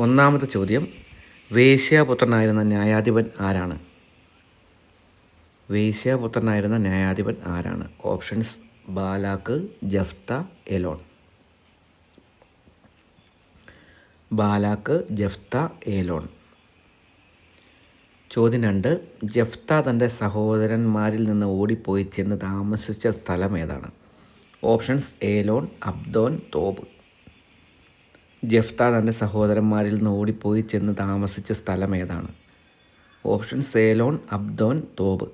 ഒന്നാമത്തെ ചോദ്യം, വേശ്യാപുത്രനായിരുന്ന ന്യായാധിപൻ ആരാണ്? വേശ്യാപുത്രനായിരുന്ന ന്യായാധിപൻ ആരാണ്? Options: Balak, Jephthah, Elon. Balak, Jephthah, Elon. ചോദ്യം 2, ജഫ്ത തൻ്റെ സഹോദരന്മാരിൽ നിന്ന് ഓടിപ്പോയി ചെന്ന് താമസിച്ച സ്ഥലം ഏതാണ്? ഓപ്ഷൻസ്: ഏലോൺ, അബ്ദോൻ, തോബ്. ജഫ്ത തൻ്റെ സഹോദരന്മാരിൽ നിന്ന് ഓടിപ്പോയി ചെന്ന് താമസിച്ച സ്ഥലം ഏതാണ്? ഓപ്ഷൻസ്: ഏലോൺ, അബ്ദോൻ, തോബ്.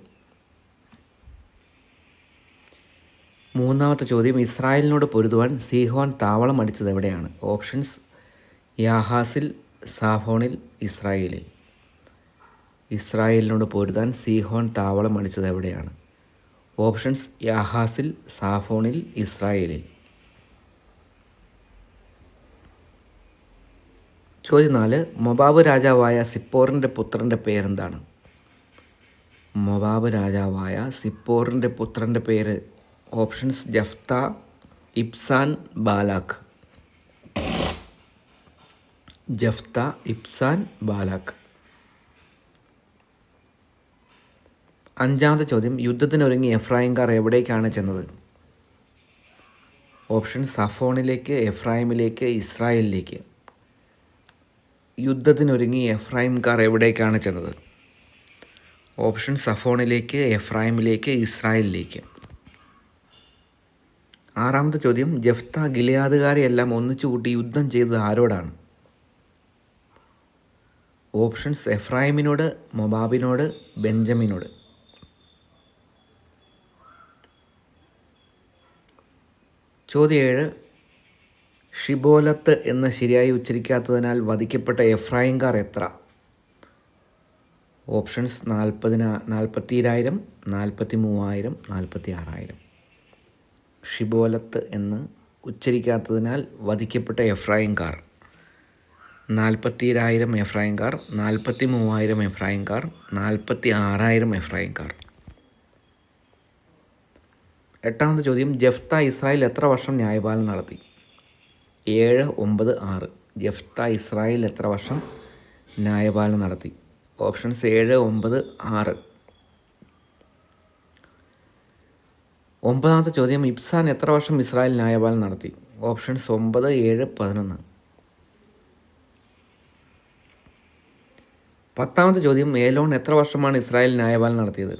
മൂന്നാമത്തെ ചോദ്യം, ഇസ്രായേലിനോട് പൊരുതുവാൻ സീഹോൻ താവളം അടിച്ചത് എവിടെയാണ്? ഓപ്ഷൻസ്: യാഹാസിൽ, സാഫോണിൽ, ഇസ്രായേലിൽ. ഇസ്രായേലിനോട് പൊരുതാൻ സീഹോൻ താവളം അടിച്ചത് എവിടെയാണ്? ഓപ്ഷൻസ്: യാഹാസിൽ, സാഫോണിൽ, ഇസ്രായേലിൽ. ചോദ്യം 4, മൊബാബ് രാജാവായ സിപ്പോറിൻ്റെ പുത്രൻ്റെ പേരെന്താണ്? മൊബാബ് രാജാവായ സിപ്പോറിൻ്റെ പുത്രൻ്റെ പേര്. Options: Jephthah, Ibzan, Balak. Jephthah, Ibzan, Balak. അഞ്ചാമത്തെ ചോദ്യം, യുദ്ധത്തിനൊരുങ്ങി എഫ്രായിംകാർ എവിടേക്കാണ് ചെന്നത്? ഓപ്ഷൻ: സഫോണിലേക്ക്, എഫ്രായിമിലേക്ക്, ഇസ്രായേലിലേക്ക്. യുദ്ധത്തിനൊരുങ്ങി എഫ്രായിംകാർ എവിടേക്കാണ് ചെന്നത്? ഓപ്ഷൻ: സഫോണിലേക്ക്, എഫ്രായിമിലേക്ക്, ഇസ്രായേലിലേക്ക്. ആറാമത്തെ ചോദ്യം, ജഫ്ത ഗിലെയാദുകാരെയെല്ലാം ഒന്നിച്ചു കൂട്ടി യുദ്ധം ചെയ്തത് ആരോടാണ്? ഓപ്ഷൻസ്: എഫ്രായിമിനോട്, മൊബാബിനോട്, ബെഞ്ചമിനോട്. ചോദ്യം 7, ഷിബോലത്ത് എന്ന് ശരിയായി ഉച്ചരിക്കാത്തതിനാൽ വധിക്കപ്പെട്ട എഫ്രായിംകാർ എത്ര? ഓപ്ഷൻസ്: 40,000, 43,000, 46,000. ഷിബോലത്ത് എന്ന് ഉച്ചരിക്കാത്തതിനാൽ വധിക്കപ്പെട്ട എഫ്രായിംകാർ 40,000 എഫ്രായിംകാർ, 43,000 എഫ്രായിംകാർ, 46,000 എഫ്രായിംകാർ. എട്ടാമത്തെ ചോദ്യം, ജഫ്ത ഇസ്രായേൽ എത്ര വർഷം ന്യായപാലനം നടത്തി? 7, 9, 6. ജഫ്ത ഇസ്രായേൽ എത്ര വർഷം ന്യായപാലനം നടത്തി? ഓപ്ഷൻസ്: 7, 9, 6. ഒമ്പതാമത്തെ ചോദ്യം, ഇബ്സാൻ എത്ര വർഷം ഇസ്രായേൽ ന്യായപാലനം നടത്തി? ഓപ്ഷൻസ്: 9, 7, 11. പത്താമത്തെ ചോദ്യം, ഏലോൺ എത്ര വർഷമാണ് ഇസ്രായേൽ ന്യായപാലനം നടത്തിയത്?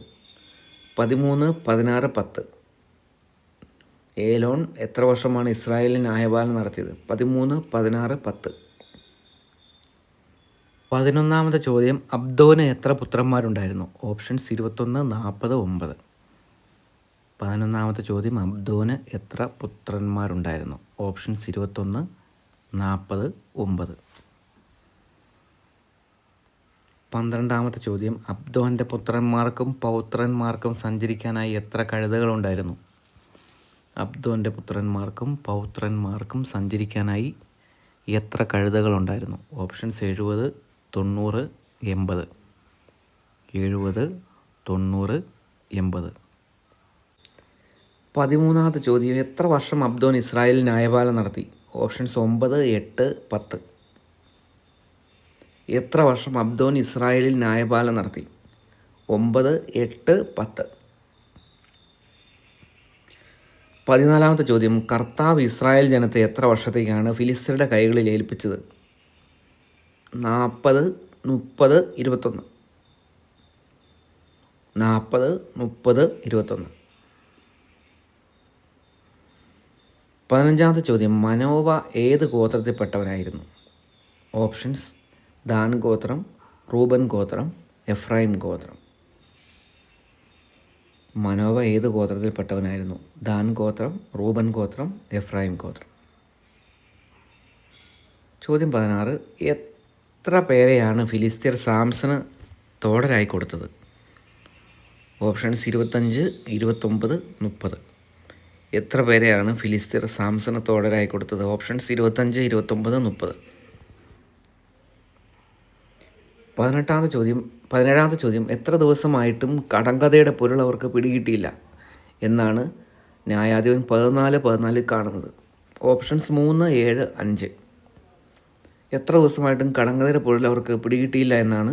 13, 16, 10. ഏലോൺ എത്ര വർഷമാണ് ഇസ്രായേലിൽ ന്യായപാലനം നടത്തിയത്? 13, 16, 10. 11ാമത്തെ ചോദ്യം, അബ്ദോന് എത്ര പുത്രന്മാരുണ്ടായിരുന്നു? ഓപ്ഷൻസ്: 21, 40, 9. 11ാമത്തെ ചോദ്യം, അബ്ദോന് എത്ര പുത്രന്മാരുണ്ടായിരുന്നു? ഓപ്ഷൻസ്: 21, 40, 9. 12ാമത്തെ ചോദ്യം, അബ്ദോൻ്റെ പുത്രന്മാർക്കും പൗത്രന്മാർക്കും സഞ്ചരിക്കാനായി എത്ര കഴുതകളുണ്ടായിരുന്നു? അബ്ദോൻ്റെ പുത്രന്മാർക്കും പൗത്രന്മാർക്കും സഞ്ചരിക്കാനായി എത്ര കഴുതകളുണ്ടായിരുന്നു? ഓപ്ഷൻസ്: 70, 90, 80. 70, 90, 80. 13ാമത്തെ ചോദ്യം, എത്ര വർഷം അബ്ദോൻ ഇസ്രായേലിൽ ന്യായപാലനം നടത്തി? ഓപ്ഷൻസ്: 9, 8, 10. എത്ര വർഷം അബ്ദോൻ ഇസ്രായേലിൽ ന്യായപാലനം നടത്തി? 9, 8, 10. 14ാമത്തെ ചോദ്യം, കർത്താവ് ഇസ്രായേൽ ജനത്തെ എത്ര വർഷത്തേക്കാണ് ഫിലിസ്ത്യരുടെ കൈകളിൽ ഏൽപ്പിച്ചത്? 40, 30, 21. 40, 30, 21. 15ാമത്തെ ചോദ്യം, മനോവ ഏത് ഗോത്രത്തിൽപ്പെട്ടവനായിരുന്നു? ഓപ്ഷൻസ്: ദാൻ ഗോത്രം, റൂബൻ ഗോത്രം, എഫ്രായിം ഗോത്രം. മനോവ ഏത് ഗോത്രത്തിൽപ്പെട്ടവനായിരുന്നു? ദാൻ ഗോത്രം, റൂബൻ ഗോത്രം, എഫ്രായിം ഗോത്രം. ചോദ്യം 16, എത്ര പേരെയാണ് ഫിലിസ്ത്യർ സാംസന് തോടരായി കൊടുത്തത്? ഓപ്ഷൻസ്: 25, 29, 30. എത്ര പേരെയാണ് ഫിലിസ്ത്യർ സാംസന് തോടരായി കൊടുത്തത്? ഓപ്ഷൻസ്: 25, 29, 30. 17ാമത്തെ ചോദ്യം, എത്ര ദിവസമായിട്ടും കടങ്കഥയുടെ പൊരുൾ അവർക്ക് പിടികിട്ടിയില്ല എന്നാണ് ന്യായാധിപൻ 14, 14 കാണുന്നത്? ഓപ്ഷൻസ്: 3, 7, 5. എത്ര ദിവസമായിട്ടും കടങ്കഥയുടെ പൊരുൾ അവർക്ക് പിടികിട്ടിയില്ല എന്നാണ്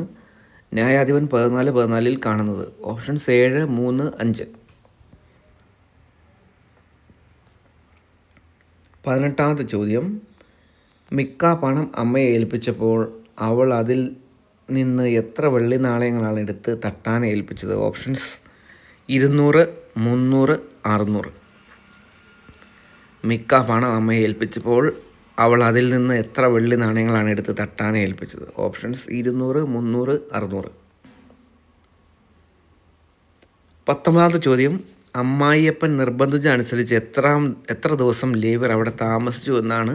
ന്യായാധിപൻ 14:14 കാണുന്നത്. ഓപ്ഷൻസ് 7, 3, 5. 18ാമത്തെ ചോദ്യം, മിക്ക പണം അമ്മയെ ഏൽപ്പിച്ചപ്പോൾ അവൾ അതിൽ നിന്ന് എത്ര വെള്ളി നാണയങ്ങളാണ് എടുത്ത് തട്ടാനെ ഏൽപ്പിച്ചത്? ഓപ്ഷൻസ് 200, 300, 600. മിക്ക പണം അമ്മയെ ഏൽപ്പിച്ചപ്പോൾ അവൾ അതിൽ നിന്ന് എത്ര വെള്ളി നാണയങ്ങളാണ് എടുത്ത് തട്ടാനെ ഏൽപ്പിച്ചത്? ഓപ്ഷൻസ് 200, 300, 600. 19ാമത്തെ ചോദ്യം, അമ്മായിയപ്പൻ നിർബന്ധിച്ചനുസരിച്ച് എത്ര ദിവസം ലേവ്യർ അവിടെ താമസിച്ചു എന്നാണ്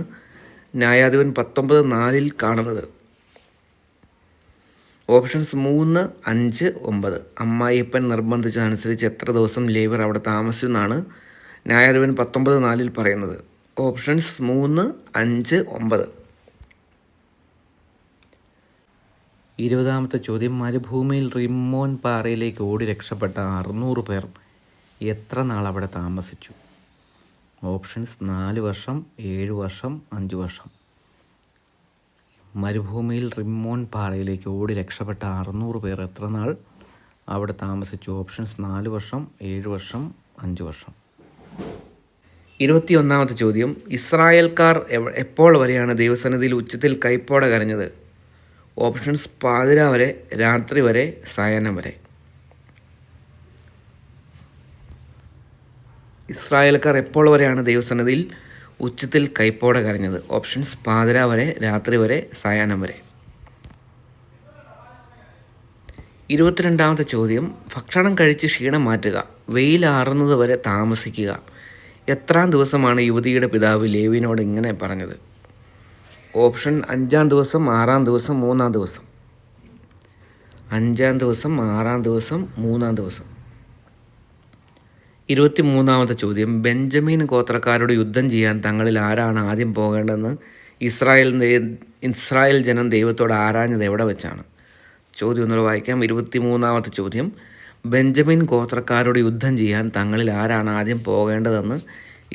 ന്യായാധിപൻ 19:4 കാണുന്നത്? ഓപ്ഷൻസ് 3, 5, 9. അമ്മായിയപ്പൻ നിർബന്ധിച്ചതനുസരിച്ച് എത്ര ദിവസം ലേവ്യർ അവിടെ താമസിച്ചു എന്നാണ് ന്യായാധിപൻ 19:4 പറയുന്നത്? ഓപ്ഷൻസ് 3, 5, 9. 20ാമത്തെ ചോദ്യം, മരുഭൂമിയിൽ റിമ്മോൻ പാറയിലേക്ക് ഓടി രക്ഷപ്പെട്ട 600 പേർ എത്ര നാൾ അവിടെ താമസിച്ചു? ഓപ്ഷൻസ് 4 വർഷം, 7 വർഷം, 5 വർഷം. മരുഭൂമിയിൽ റിമ്മോൻ പാറയിലേക്ക് ഓടി രക്ഷപ്പെട്ട 600 പേർ എത്ര നാൾ അവിടെ താമസിച്ചു? ഓപ്ഷൻസ് 4 വർഷം, 7 വർഷം, 5 വർഷം. 21ാമത്തെ ചോദ്യം, ഇസ്രായേൽക്കാർ എപ്പോൾ വരെയാണ് ദൈവസന്നിധിയിൽ ഉച്ചത്തിൽ കൈപ്പോടെ കരഞ്ഞത്? ഓപ്ഷൻസ് പാതിര വരെ, രാത്രി വരെ, സായാഹ്നം വരെ. ഇസ്രായേൽക്കാർ എപ്പോൾ വരെയാണ് ദൈവസന്നിധിയിൽ ഉച്ചത്തിൽ കൈപ്പോടെ കരഞ്ഞത്? ഓപ്ഷൻസ് പാതിര വരെ, രാത്രി വരെ, സായാഹ്നം വരെ. 22ാമത്തെ ചോദ്യം, ഭക്ഷണം കഴിച്ച് ക്ഷീണം മാറ്റുക, വെയിലാറുന്നത് വരെ താമസിക്കുക. എത്രാം ദിവസമാണ് യുവതിയുടെ പിതാവ് ലേവിനോട് ഇങ്ങനെ പറഞ്ഞത്? ഓപ്ഷൻ 5-ാം ദിവസം, 6-ാം ദിവസം, 3-ാം ദിവസം. 5-ാം ദിവസം, 6-ാം ദിവസം, 3-ാം ദിവസം. 23ാമത്തെ ചോദ്യം, ബെഞ്ചമിൻ ഗോത്രക്കാരോട് യുദ്ധം ചെയ്യാൻ തങ്ങളിൽ ആരാണ് ആദ്യം പോകേണ്ടതെന്ന് ഇസ്രായേൽ ജനം ദൈവത്തോട് ആരാഞ്ഞത് എവിടെ വെച്ചാണ്? ചോദ്യം ഒന്നുകൂടെ വായിക്കാം. 23ാമത്തെ ചോദ്യം, ബെഞ്ചമിൻ ഗോത്രക്കാരോട് യുദ്ധം ചെയ്യാൻ തങ്ങളിൽ ആരാണ് ആദ്യം പോകേണ്ടതെന്ന്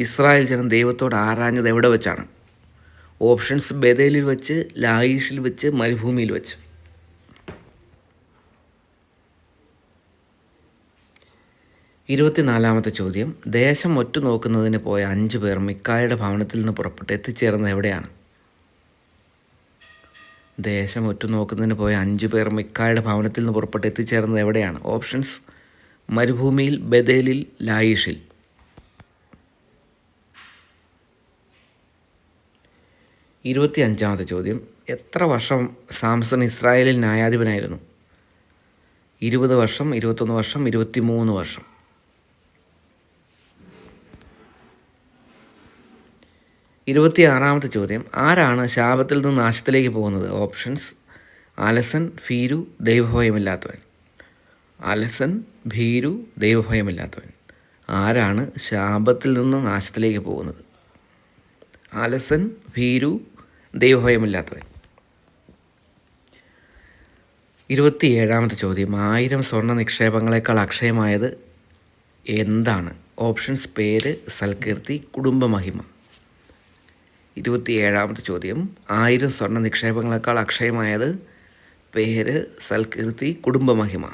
ഇസ്രായേൽ ജനം ദൈവത്തോട് ആരാഞ്ഞത് എവിടെ വെച്ചാണ്? ഓപ്ഷൻസ് ബേഥേലിൽ വെച്ച്, ലായിഷിൽ വെച്ച്, മരുഭൂമിയിൽ വെച്ച്. 24ാമത്തെ ചോദ്യം, ദേശം ഒറ്റുനോക്കുന്നതിന് പോയ 5 പേർ മിക്കായുടെ ഭവനത്തിൽ നിന്ന് പുറപ്പെട്ട് എത്തിച്ചേർന്നത് എവിടെയാണ്? ദേശം ഒറ്റുനോക്കുന്നതിന് പോയ 5 പേർ മിക്കായുടെ ഭവനത്തിൽ നിന്ന് പുറപ്പെട്ട് എത്തിച്ചേർന്നത് എവിടെയാണ്? ഓപ്ഷൻസ് മരുഭൂമിയിൽ, ബേഥേലിൽ, ലായിഷിൽ. 25ാമത്തെ ചോദ്യം, എത്ര വർഷം സാംസൺ ഇസ്രായേലിൽ ന്യായാധിപനായിരുന്നു? 20 വർഷം, 21 വർഷം, 23 വർഷം. 26ാമത്തെ ചോദ്യം, ആരാണ് ശാപത്തിൽ നിന്ന് നാശത്തിലേക്ക് പോകുന്നത്? ഓപ്ഷൻസ് അലസൻ, ഭീരു, ദൈവഭയമില്ലാത്തവൻ. അലസൻ, ഭീരു, ദൈവഭയമില്ലാത്തവൻ. ആരാണ് ശാപത്തിൽ നിന്ന് നാശത്തിലേക്ക് പോകുന്നത്? അലസൻ, ഭീരു, ദൈവഭയമില്ലാത്തവൻ. 27ാമത്തെ ചോദ്യം, 1000 സ്വർണ്ണ നിക്ഷേപങ്ങളെക്കാൾ അക്ഷയമായത് എന്താണ്? ഓപ്ഷൻസ് പേര്, സൽകീർത്തി, കുടുംബമഹിമ. 27ാമത്തെ ചോദ്യം, 1000 സ്വർണ്ണ നിക്ഷേപങ്ങളെക്കാൾ അക്ഷയമായത് പേര്, സൽകീർത്തി, കുടുംബമഹിമ.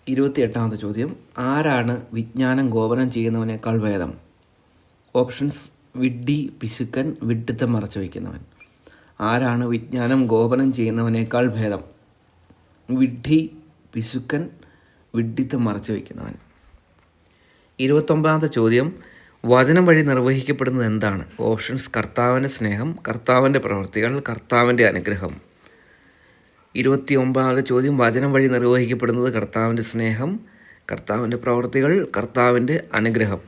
28ാമത്തെ ചോദ്യം, ആരാണ് വിജ്ഞാനം ഗോപനം ചെയ്യുന്നവനേക്കാൾ ഭേദം? ഓപ്ഷൻസ് വിഡ്ഢി, പിശുക്കൻ, വിഡ്ഢിത്തം മറച്ചു വയ്ക്കുന്നവൻ. ആരാണ് വിജ്ഞാനം ഗോപനം ചെയ്യുന്നവനേക്കാൾ ഭേദം? വിഡ്ഢി, പിശുക്കൻ, വിഡ്ഢിത്തം മറച്ചു വയ്ക്കുന്നവൻ. 29ാമത്തെ ചോദ്യം, വചനം വഴി നിർവഹിക്കപ്പെടുന്നത് എന്താണ്? ഓപ്ഷൻസ് കർത്താവിൻ്റെ സ്നേഹം, കർത്താവിൻ്റെ പ്രവൃത്തികൾ, കർത്താവിൻ്റെ അനുഗ്രഹം. 29ാമത്തെ ചോദ്യം, വചനം വഴി നിർവഹിക്കപ്പെടുന്നത് കർത്താവിൻ്റെ സ്നേഹം, കർത്താവിൻ്റെ പ്രവൃത്തികൾ, കർത്താവിൻ്റെ അനുഗ്രഹം.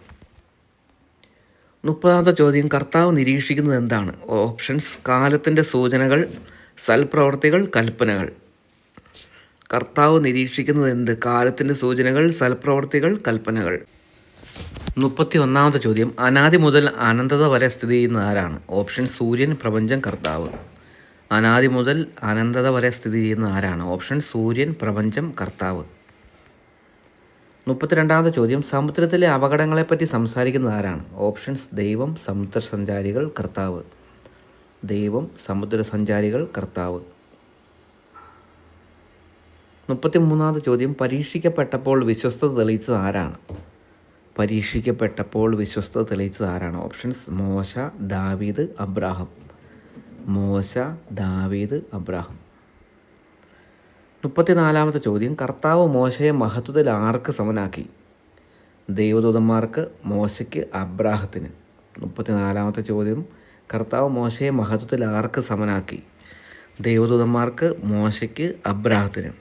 30ാമത്തെ ചോദ്യം, കർത്താവ് നിരീക്ഷിക്കുന്നത് എന്താണ്? ഓപ്ഷൻസ് കാലത്തിൻ്റെ സൂചനകൾ, സൽപ്രവർത്തികൾ, കൽപ്പനകൾ. കർത്താവ് നിരീക്ഷിക്കുന്നത് എന്ത്? കാലത്തിൻ്റെ സൂചനകൾ, സൽപ്രവർത്തികൾ, കൽപ്പനകൾ. 31ാമത്തെ ചോദ്യം, അനാദി മുതൽ അനന്തത വരെ സ്ഥിതി ചെയ്യുന്ന ആരാണ്? ഓപ്ഷൻ സൂര്യൻ, പ്രപഞ്ചം, കർത്താവ്. അനാദി മുതൽ അനന്തത വരെ സ്ഥിതി ചെയ്യുന്ന ആരാണ്? ഓപ്ഷൻ സൂര്യൻ, പ്രപഞ്ചം, കർത്താവ്. 32ാമത്തെ ചോദ്യം സമുദ്രത്തിലെ അപകടങ്ങളെപ്പറ്റി സംസാരിക്കുന്നത് ആരാണ്? ഓപ്ഷൻസ് ദൈവം, സമുദ്രസഞ്ചാരികൾ, കർത്താവ്. ദൈവം, സമുദ്രസഞ്ചാരികൾ, കർത്താവ്. 33ാമത്തെ ചോദ്യം പരീക്ഷിക്കപ്പെട്ടപ്പോൾ വിശ്വസ്തത തെളിയിച്ചത് ആരാണ്? പരീക്ഷിക്കപ്പെട്ടപ്പോൾ വിശ്വസ്തത തെളിയിച്ചത് ആരാണ്? ഓപ്ഷൻസ് മോശ, ദാവീദ്, അബ്രാഹം. മോശ, ദാവീദ്, അബ്രാഹം. 34ാമത്തെ ചോദ്യം കർത്താവ് മോശയെ മഹത്വത്തിൽ ആർക്ക് സമനാക്കി? ദൈവദൂതന്മാർക്ക്, മോശയ്ക്ക്, അബ്രാഹത്തിന്. 34ാമത്തെ ചോദ്യം കർത്താവ് മോശയെ മഹത്വത്തിൽ ആർക്ക് സമനാക്കി? ദൈവദൂതന്മാർക്ക്, മോശയ്ക്ക്, അബ്രാഹത്തിന്.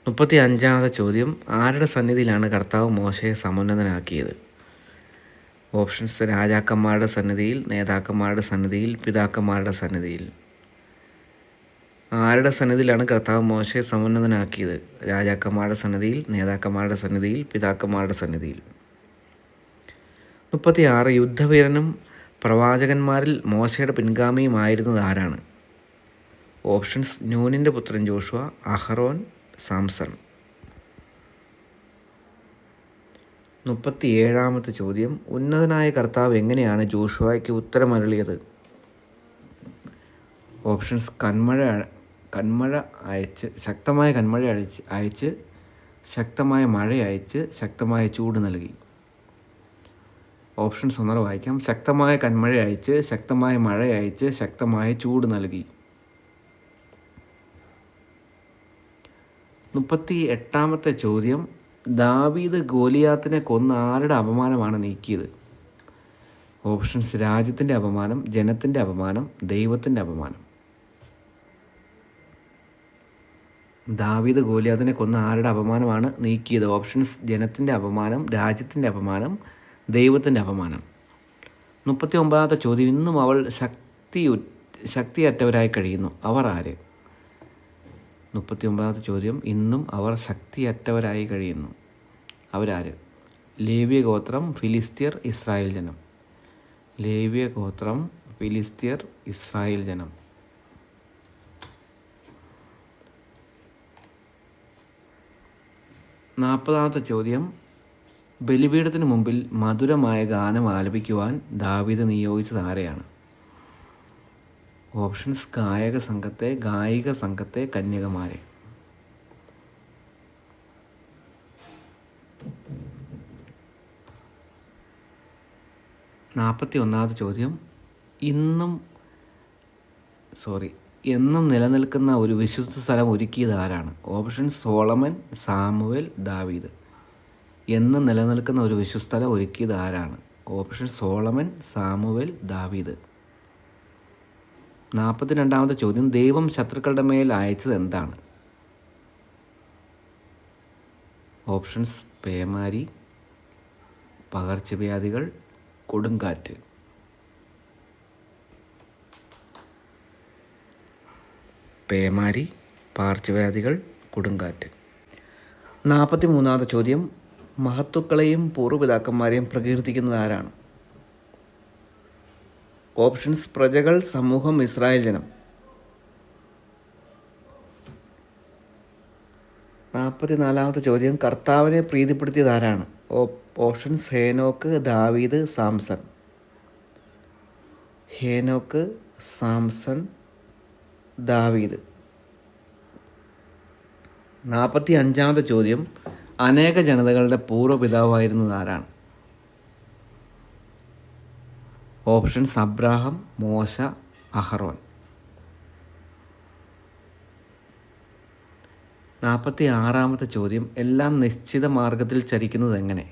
35ാമത്തെ ചോദ്യം ആരുടെ സന്നിധിയിലാണ് കർത്താവ് മോശയെ സമുന്നതനാക്കിയത്? ഓപ്ഷൻസ് രാജാക്കന്മാരുടെ സന്നിധിയിൽ, നേതാക്കന്മാരുടെ സന്നിധിയിൽ, പിതാക്കന്മാരുടെ സന്നിധിയിൽ. ആരുടെ സന്നിധിയിലാണ് കർത്താവ് മോശയെ സമുന്നതനാക്കിയത്? രാജാക്കന്മാരുടെ സന്നിധിയിൽ, നേതാക്കന്മാരുടെ സന്നിധിയിൽ, പിതാക്കന്മാരുടെ സന്നിധിയിൽ. 36 യുദ്ധവീരനും പ്രവാചകന്മാരിൽ മോശയുടെ പിൻഗാമിയുമായിരുന്നത് ആരാണ്? ഓപ്ഷൻസ് നൂനിൻ്റെ പുത്രൻ ജോഷുവ, അഹറോൻ, സാംസൺ. 37ാമത്തെ ചോദ്യം ഉന്നതനായ കർത്താവ് എങ്ങനെയാണ് ജോഷുവയ്ക്ക് ഉത്തരമരുളിയത്? ഓപ്ഷൻസ് ശക്തമായ കന്മഴ അയച്ച് ശക്തമായ മഴ അയച്ച് ശക്തമായ ചൂട് നൽകി. ഓപ്ഷൻസ് ഒന്നര വായിക്കാം. ശക്തമായ കന്മഴ അയച്ച് ശക്തമായ മഴ അയച്ച് ശക്തമായ ചൂട് നൽകി. 38ാമത്തെ ചോദ്യം ദാവീദ് ഗോലിയാത്തിനെ കൊന്ന ആരുടെ അപമാനമാണ് നീക്കിയത്? ഓപ്ഷൻസ് രാജ്യത്തിൻ്റെ അപമാനം, ജനത്തിൻ്റെ അപമാനം, ദൈവത്തിൻ്റെ അപമാനം. ദാവീദ് ഗോലിയാത്തിനെ കൊന്ന ആരുടെ അപമാനമാണ് നീക്കിയത്? ഓപ്ഷൻസ് ജനത്തിൻ്റെ അപമാനം, രാജ്യത്തിൻ്റെ അപമാനം, ദൈവത്തിൻ്റെ അപമാനം. 39ാമത്തെ ചോദ്യം ഇന്നും അവൾ ശക്തിയറ്റവരായി കഴിയുന്നു, അവർ ആര്? 39ാമത്തെ ചോദ്യം ഇന്നും അവർ ശക്തിയറ്റവരായി കഴിയുന്നു, അവരാര്? ലേവ്യ ഗോത്രം, ഫിലിസ്ത്യർ, ഇസ്രായേൽ ജനം. ലേവ്യ ഗോത്രം, ഫിലിസ്ത്യർ, ഇസ്രായേൽ ജനം. 40ാമത്തെ ചോദ്യം ബലിപീഠത്തിന് മുമ്പിൽ മധുരമായ ഗാനം ആലപിക്കുവാൻ ദാവീദ് നിയോഗിച്ചത് ആരെയാണ്? ഓപ്ഷൻസ് ഗായിക സംഘത്തെ, കന്യകമാരെ. 41ാമത്തെ ചോദ്യം എന്നും നിലനിൽക്കുന്ന ഒരു വിശുദ്ധ സ്ഥലം ഒരുക്കിയത് ആരാണ്? ഓപ്ഷൻസ് സോളമൻ, സാമുവേൽ, ദാവീദ്. എന്നും നിലനിൽക്കുന്ന ഒരു വിശുദ്ധ സ്ഥലം ഒരുക്കിയത് ആരാണ്? ഓപ്ഷൻ സോളമൻ, സാമുവേൽ, ദാവീദ്. 42ാമത്തെ ചോദ്യം ദൈവം ശത്രുക്കളുടെ മേൽ അയച്ചത് എന്താണ്? ഓപ്ഷൻസ് പേമാരി, പകർച്ചവ്യാധികൾ, കൊടുങ്കാറ്റ്. പേമാരി, പകർച്ചവ്യാധികൾ, കൊടുങ്കാറ്റ്. 43ാമത്തെ ചോദ്യം മഹത്തുക്കളെയും പൂർവ്വപിതാക്കന്മാരെയും പ്രകീർത്തിക്കുന്നത് ആരാണ്? ഓപ്ഷൻസ് പ്രജകൾ, സമൂഹം, ഇസ്രായേൽ ജനം. 44ാമത്തെ ചോദ്യം കർത്താവിനെ പ്രീതിപ്പെടുത്തിയത് ആരാണ്? ഓപ്ഷൻസ് ഹേനോക്ക്, ദാവീദ്, സാംസൺ. ഹേനോക്ക്, സാംസൺ, ദാവീദ്. 45ാമത്തെ ചോദ്യം അനേക ജനതകളുടെ പൂർവ്വപിതാവായിരുന്നത് ആരാണ്? ഓപ്ഷൻസ് അബ്രാഹം, മോശ, അഹറോൻ. 46ാമത്തെ ചോദ്യം എല്ലാം നിശ്ചിത മാർഗത്തിൽ ചരിക്കുന്നത് എങ്ങനെ?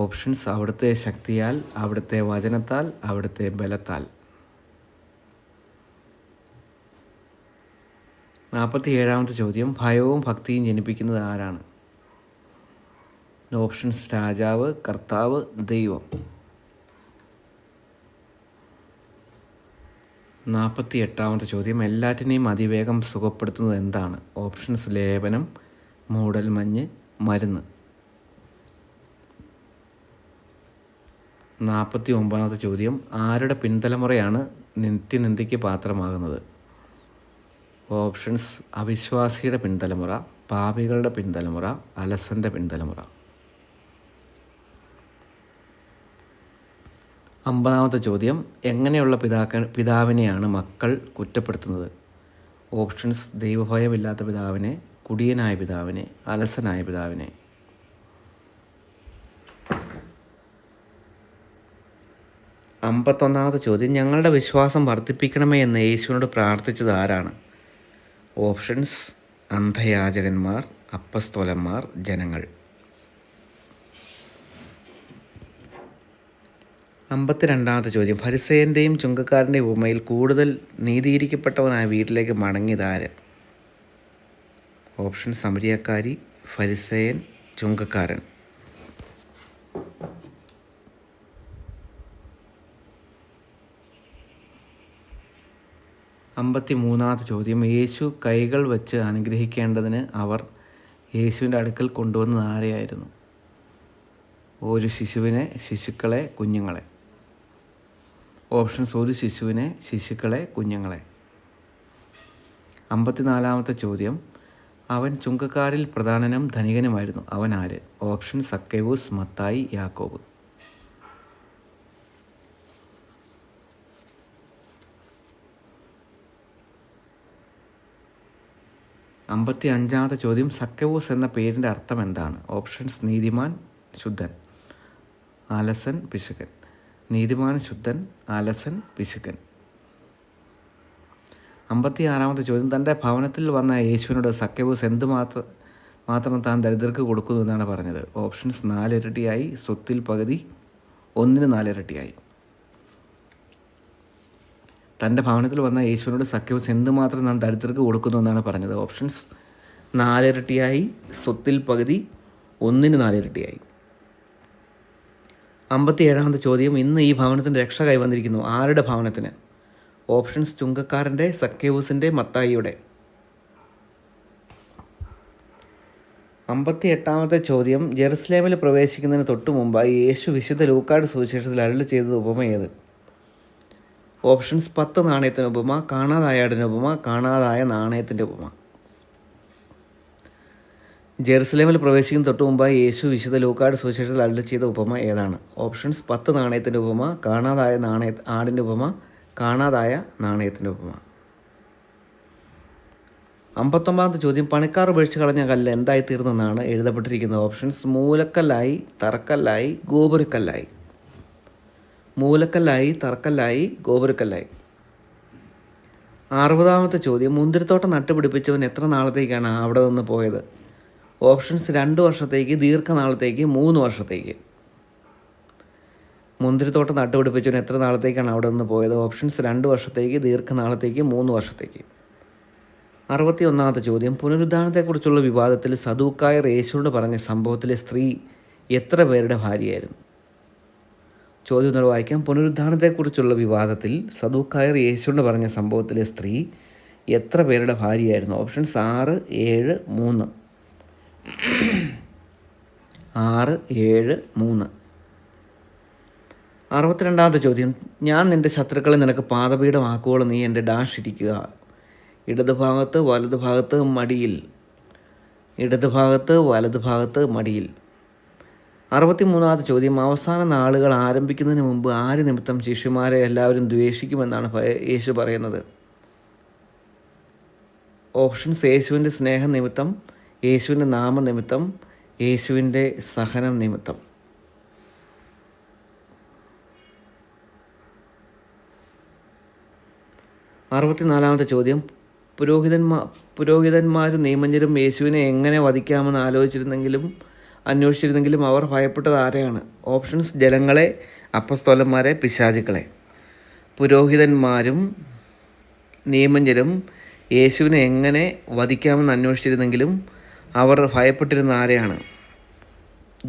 ഓപ്ഷൻസ് അവിടുത്തെ ശക്തിയാൽ, അവിടുത്തെ വചനത്താൽ, അവിടുത്തെ ബലത്താൽ. 47ാമത്തെ ചോദ്യം ഭയവും ഭക്തിയും ജനിപ്പിക്കുന്നത് ആരാണ്? ഓപ്ഷൻസ് രാജാവ്, കർത്താവ്, ദൈവം. 48ാമത്തെ ചോദ്യം എല്ലാറ്റിനെയും അതിവേഗം സുഖപ്പെടുത്തുന്നത് എന്താണ്? ഓപ്ഷൻസ് ലേപനം, മൂടൽമഞ്ഞ്, മരുന്ന്. 49ാമത്തെ ചോദ്യം ആരുടെ പിൻതലമുറയാണ് നിത്യനിന്ദയ്ക്ക് പാത്രമാകുന്നത്? ഓപ്ഷൻസ് അവിശ്വാസിയുടെ പിൻതലമുറ, പാപികളുടെ പിൻതലമുറ, അലസൻ്റെ പിൻതലമുറ. 50-ാമത്തെ ചോദ്യം, എങ്ങനെയുള്ള പിതാവിനെയാണ് മക്കൾ കുറ്റപ്പെടുത്തുന്നത്? ഓപ്ഷൻസ്: ദൈവഭയമില്ലാത്ത പിതാവിനെ, കുടിയനായ പിതാവിനെ, അലസനായ പിതാവിനെ. 51-ാമത്തെ ചോദ്യം, ഞങ്ങളുടെ വിശ്വാസം വർദ്ധിപ്പിക്കണമേ എന്ന് യേശുവിനോട് പ്രാർത്ഥിച്ചത് ആരാണ്? ഓപ്ഷൻസ്: അന്ധയാചകന്മാർ, അപ്പസ്തോലന്മാർ, ജനങ്ങൾ. 52-ാമത്തെ ചോദ്യം, ഫരിസേയൻ്റെയും ചുങ്കക്കാരൻ്റെയും ഉപമയിൽ കൂടുതൽ നീതീകരിക്കപ്പെട്ടവനായ വീട്ടിലേക്ക് മടങ്ങിയതാര്? ഓപ്ഷൻ: സമരിയക്കാരി, ഫരിസേയൻ, ചുങ്കക്കാരൻ. 53-ാമത്തെ ചോദ്യം, യേശു കൈകൾ വച്ച് അനുഗ്രഹിക്കേണ്ടതിന് അവർ യേശുവിൻ്റെ അടുക്കൽ കൊണ്ടുവന്നത് ആരെയായിരുന്നു? ഒരു ശിശുവിനെ, ശിശുക്കളെ, കുഞ്ഞുങ്ങളെ. ഓപ്ഷൻസ്: ഒരു ശിശുവിനെ, ശിശുക്കളെ, കുഞ്ഞുങ്ങളെ. 54-ാമത്തെ ചോദ്യം, അവൻ ചുങ്കക്കാരിൽ പ്രധാനനും ധനികനുമായിരുന്നു. അവൻ ആര്? ഓപ്ഷൻ: സക്കേവൂസ്, മത്തായി, യാക്കോബ്. 55-ാമത്തെ ചോദ്യം, സക്കേവൂസ് എന്ന പേരിൻ്റെ അർത്ഥം എന്താണ്? ഓപ്ഷൻസ്: നീതിമാൻ, ശുദ്ധൻ, അലസൻ, പിശുക്കൻ. നീതിമാൻ, ശുദ്ധൻ, അലസൻ, പിശുക്കൻ. 56-ാമത്തെ ചോദ്യം, തൻ്റെ ഭവനത്തിൽ വന്ന യേശുവിനോട് സക്കേവൂസ് മാത്രം താൻ ദരിദ്രർക്ക് കൊടുക്കുന്നു എന്നാണ് പറഞ്ഞത്? ഓപ്ഷൻസ്: 4 ഇരട്ടിയായി, സ്വത്തിൽ പകുതി, 1 4 ഇരട്ടിയായി. തൻ്റെ ഭവനത്തിൽ വന്ന യേശുവിനോട് സക്കേവൂസ് എന്തുമാത്രം താൻ ദരിദ്രർക്ക് കൊടുക്കുന്നു എന്നാണ് പറഞ്ഞത്? ഓപ്ഷൻസ്: 4 ഇരട്ടിയായി, സ്വത്തിൽ പകുതി, 1 4 ഇരട്ടിയായി. 57-ാമത്തെ ചോദ്യം, ഇന്ന് ഈ ഭവനത്തിൻ്റെ രക്ഷ കൈവന്നിരിക്കുന്നു. ആരുടെ ഭവനത്തിന്? ഓപ്ഷൻസ്: ചുങ്കക്കാരൻ്റെ, സക്കേവൂസിൻ്റെ, മത്തായിയുടെ. 58-ാമത്തെ ചോദ്യം, ജെറുസലേമിൽ പ്രവേശിക്കുന്നതിന് തൊട്ടു മുമ്പായി യേശു വിശുദ്ധ ലൂക്കായുടെ സുവിശേഷത്തിൽ അരുളി ചെയ്തത് ഉപമ ഏത്? ഓപ്ഷൻസ്: 10 നാണയത്തിന് ഉപമ, കാണാതായ ആടിൻ്റെ ഉപമ, കാണാതായ നാണയത്തിൻ്റെ ഉപമ. ജെറുസലേമിൽ പ്രവേശിക്കുന്ന തൊട്ടു മുമ്പായി യേശു വിശുദ്ധ ലൂക്കായുടെ സുവിശേഷത്തിൽ അരുളി ചെയ്ത ഉപമ ഏതാണ്? ഓപ്ഷൻസ്: 10 നാണയത്തിൻ്റെ ഉപമ, കാണാതായ ആടിൻ്റെ ഉപമ, കാണാതായ നാണയത്തിൻ്റെ ഉപമ. 59-ാമത്തെ ചോദ്യം, പണിക്കാർ ഉപേക്ഷിച്ച് കളഞ്ഞ കല്ല് എന്തായി തീർന്നെന്നാണ് എഴുതപ്പെട്ടിരിക്കുന്നത്? ഓപ്ഷൻസ്: മൂലക്കല്ലായി, തറക്കല്ലായി, ഗോപുരക്കല്ലായി. മൂലക്കല്ലായി, തറക്കല്ലായി, ഗോപുരക്കല്ലായി. 60-ാമത്തെ ചോദ്യം, മുന്തിരിത്തോട്ടം നട്ടുപിടിപ്പിച്ചവൻ എത്ര നാളത്തേക്കാണ് അവിടെ നിന്ന് പോയത്? ഓപ്ഷൻസ്: 2 വർഷത്തേക്ക്, ദീർഘനാളത്തേക്ക്, 3 വർഷത്തേക്ക്. മുന്തിരിത്തോട്ടം നട്ടുപിടിപ്പിച്ചവൻ എത്ര നാളത്തേക്കാണ് അവിടെ നിന്ന് പോയത്? ഓപ്ഷൻസ്: 2 വർഷത്തേക്ക്, ദീർഘനാളത്തേക്ക്, 3 വർഷത്തേക്ക്. 61-ാമത്തെ ചോദ്യം, പുനരുദ്ധാനത്തെക്കുറിച്ചുള്ള വിവാദത്തിൽ സദൂക്കായർ യേശുവിനോട് പറഞ്ഞ സംഭവത്തിലെ സ്ത്രീ എത്ര പേരുടെ ഭാര്യയായിരുന്നു? ചോദ്യം ഒന്ന് വായിക്കാം. പുനരുദ്ധാനത്തെക്കുറിച്ചുള്ള വിവാദത്തിൽ സദൂക്കായർ യേശുവിനോട് പറഞ്ഞ സംഭവത്തിലെ സ്ത്രീ എത്ര പേരുടെ ഭാര്യയായിരുന്നു? ഓപ്ഷൻസ്: 6, 7, 3. 6, 7, 3. 62-ാമത്തെ ചോദ്യം, ഞാൻ നിൻ്റെ ശത്രുക്കളെ നിനക്ക് പാദപീഠമാക്കുവോളം നീ എൻ്റെ ഡാഷ് ഇരിക്കുക. ഇടതുഭാഗത്ത്, വലതുഭാഗത്ത്, മടിയിൽ. ഇടതുഭാഗത്ത്, വലതുഭാഗത്ത്, മടിയിൽ. 63-ാമത്തെ ചോദ്യം, അവസാന നാളുകൾ ആരംഭിക്കുന്നതിന് മുമ്പ് ആര് നിമിത്തം ശിഷ്യന്മാരെ എല്ലാവരും ദ്വേഷിക്കുമെന്നാണ് യേശു പറയുന്നത്? ഓപ്ഷൻസ്: യേശുവിൻ്റെ സ്നേഹം നിമിത്തം, യേശുവിൻ്റെ നാമനിമിത്തം, യേശുവിൻ്റെ സഹനം നിമിത്തം. 64-ാമത്തെ ചോദ്യം, പുരോഹിതന്മാരും നിയമജ്ഞരും യേശുവിനെ എങ്ങനെ വധിക്കാമെന്ന് അന്വേഷിച്ചിരുന്നെങ്കിലും അവർ ഭയപ്പെട്ടത് ആരെയാണ്? ഓപ്ഷൻസ്: ജനങ്ങളെ, അപ്പസ്തോലന്മാരെ, പിശാചുക്കളെ. പുരോഹിതന്മാരും നിയമജ്ഞരും യേശുവിനെ എങ്ങനെ വധിക്കാമെന്ന് അന്വേഷിച്ചിരുന്നെങ്കിലും അവർ ഭയപ്പെട്ടിരുന്ന ആരെയാണ്?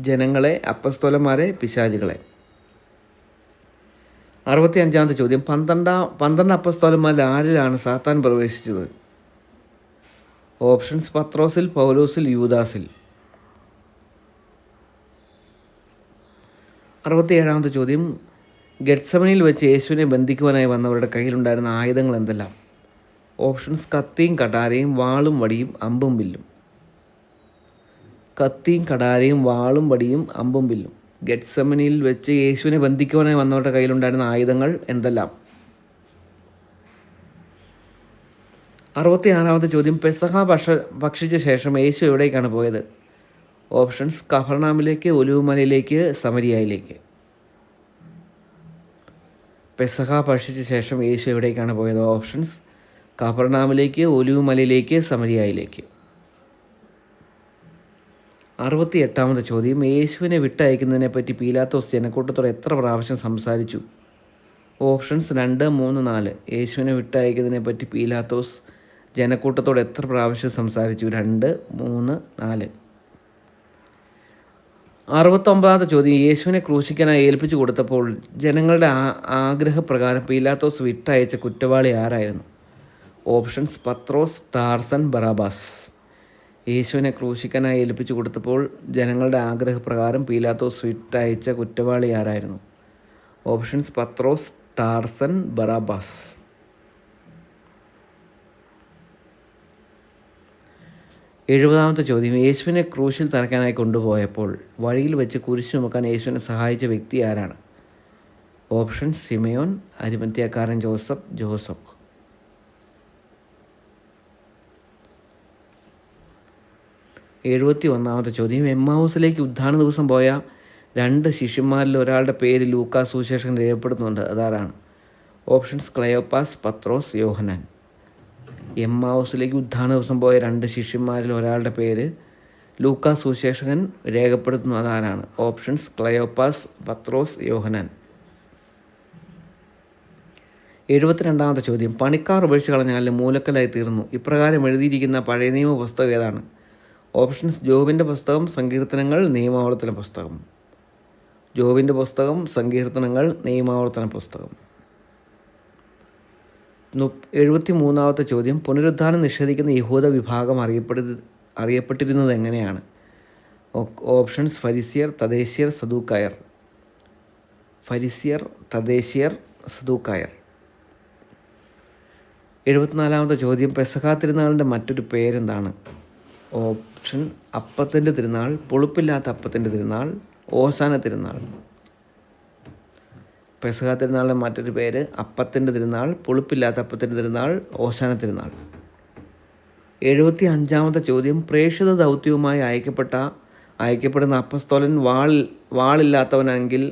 ജനങ്ങളെ, അപ്പസ്തോലന്മാരെ, പിശാചുക്കളെ. 65-ാമത്തെ ചോദ്യം, 12 അപ്പസ്തോലന്മാരിൽ ആരിലാണ് സാത്താൻ പ്രവേശിച്ചത്? ഓപ്ഷൻസ്: പത്രോസിൽ, പൗലോസിൽ, യൂദാസിൽ. 67-ാമത്തെ ചോദ്യം, ഗെത്സമനിയിൽ വെച്ച് യേശുവിനെ ബന്ധിക്കുവാനായി വന്നവരുടെ കയ്യിലുണ്ടായിരുന്ന ആയുധങ്ങൾ എന്തെല്ലാം? ഓപ്ഷൻസ്: കത്തിയും കഠാരയും, വാളും വടിയും, അമ്പും വില്ലും. കത്തിയും കടാരയും വാളും വടിയും അമ്പും വില്ലും. ഗെത്സമനിയിൽ വെച്ച് യേശുവിനെ ബന്ധിക്കുവാനായി വന്നവരുടെ കയ്യിലുണ്ടായിരുന്ന ആയുധങ്ങൾ എന്തെല്ലാം? 66-ാമത്തെ ചോദ്യം, പെസഹ ഭക്ഷിച്ച ശേഷം യേശു എവിടേക്കാണ് പോയത്? ഓപ്ഷൻസ്: കഫർനാമിലേക്ക്, ഒലിവുമലയിലേക്ക്, സമരിയയിലേക്ക്. പെസഹ ഭക്ഷിച്ച ശേഷം യേശു എവിടേക്കാണ് പോയത്? ഓപ്ഷൻസ്: കഫർനാമിലേക്ക്, ഒലിവുമലയിലേക്ക്, സമരിയയിലേക്ക്. 68-ാമത്തെ ചോദ്യം, യേശുവിനെ വിട്ടയക്കുന്നതിനെപ്പറ്റി പീലാത്തോസ് ജനക്കൂട്ടത്തോട് എത്ര പ്രാവശ്യം സംസാരിച്ചു? ഓപ്ഷൻസ്: 2, 3, 4. യേശുവിനെ വിട്ടയക്കുന്നതിനെപ്പറ്റി പീലാത്തോസ് ജനക്കൂട്ടത്തോട് എത്ര പ്രാവശ്യം സംസാരിച്ചു? 2, 3, 4. 69-ാമത്തെ ചോദ്യം, യേശുവിനെ ക്രൂശിക്കാനായി ഏൽപ്പിച്ചു കൊടുത്തപ്പോൾ ജനങ്ങളുടെ ആഗ്രഹപ്രകാരം പീലാത്തോസ് വിട്ടയച്ച കുറ്റവാളി ആരായിരുന്നു? ഓപ്ഷൻസ്: പത്രോസ്, ടാർസൻ, ബറാബാസ്. യേശുവിനെ ക്രൂശിക്കാനായി ഏൽപ്പിച്ചു കൊടുത്തപ്പോൾ ജനങ്ങളുടെ ആഗ്രഹപ്രകാരം പീലാത്തോസ് വിട്ടയച്ച കുറ്റവാളി ആരായിരുന്നു? ഓപ്ഷൻസ്: പത്രോസ്, ടാർസൻ, ബറാബാസ്. 70-ാമത്തെ ചോദ്യം, യേശുവിനെ ക്രൂശിൽ തറയ്ക്കാനായി കൊണ്ടുപോയപ്പോൾ വഴിയിൽ വെച്ച് കുരിശ് ചുമക്കാൻ യേശുവിനെ സഹായിച്ച വ്യക്തി ആരാണ്? ഓപ്ഷൻസ്: ശിമയോൻ, അരിമത്യാക്കാരൻ ജോസഫ്, ജോസഫ്. 71-ാമത്തെ ചോദ്യം, എമ്മാവൂസിലേക്ക് ഉദ്ധാന ദിവസം പോയ 2 ശിഷ്യന്മാരിൽ ഒരാളുടെ പേര് ലൂക്കാ സുവിശേഷകൻ രേഖപ്പെടുത്തുന്നുണ്ട്. അതാരാണ്? ഓപ്ഷൻസ്: ക്ലയോപ്പാസ്, പത്രോസ്, യോഹന്നാൻ. എമ്മാവൂസിലേക്ക് ഉദ്ധാന ദിവസം പോയ 2 ശിഷ്യന്മാരിൽ ഒരാളുടെ പേര് ലൂക്കാ സുവിശേഷകൻ രേഖപ്പെടുത്തുന്നു. അതാരാണ്? ഓപ്ഷൻസ്: ക്ലയോപ്പാസ്, പത്രോസ്, യോഹന്നാൻ. 72-ാമത്തെ ചോദ്യം, പണിക്കാർ ഉപേക്ഷിച്ച് കളഞ്ഞാൽ മൂലക്കല്ലായി തീർന്നു. ഇപ്രകാരം എഴുതിയിരിക്കുന്ന പഴയ നിയമ പുസ്തകം ഏതാണ്? ഓപ്ഷൻസ്: ജോബിൻ്റെ പുസ്തകം, സങ്കീർത്തനങ്ങൾ, നിയമാവർത്തന പുസ്തകം. ജോബിൻ്റെ പുസ്തകം, സങ്കീർത്തനങ്ങൾ, നിയമാവർത്തന പുസ്തകം. 73-ാമത്തെ ചോദ്യം, പുനരുദ്ധാനം നിഷേധിക്കുന്ന യഹൂദ വിഭാഗം അറിയപ്പെട്ടിരുന്നത് എങ്ങനെയാണ്? ഓപ്ഷൻസ്: ഫരിസിയർ, തദ്ദേശീയർ, സദൂക്കായർ. ഫരിസിയർ, തദ്ദേശീയർ, സദൂക്കായർ. 74-ാമത്തെ ചോദ്യം, പെസഹ തിരുനാളിൻ്റെ മറ്റൊരു പേരെന്താണ്? ഓപ്ഷൻ: അപ്പത്തിൻ്റെ തിരുനാൾ, പുളിപ്പില്ലാത്ത അപ്പത്തിൻ്റെ തിരുനാൾ, ഓശാന തിരുനാൾ. പെസഹ തിരുനാളിൻ്റെ മറ്റൊരു പേര് അപ്പത്തിൻ്റെ തിരുനാൾ, പുളിപ്പില്ലാത്ത അപ്പത്തിൻ്റെ തിരുനാൾ, ഓശാന തിരുനാൾ. 75-ാമത്തെ ചോദ്യം, പ്രേക്ഷിത ദൗത്യവുമായി അയക്കപ്പെടുന്ന അപ്പസ്തോലൻ വാളില്ലാത്തവനെങ്കിൽ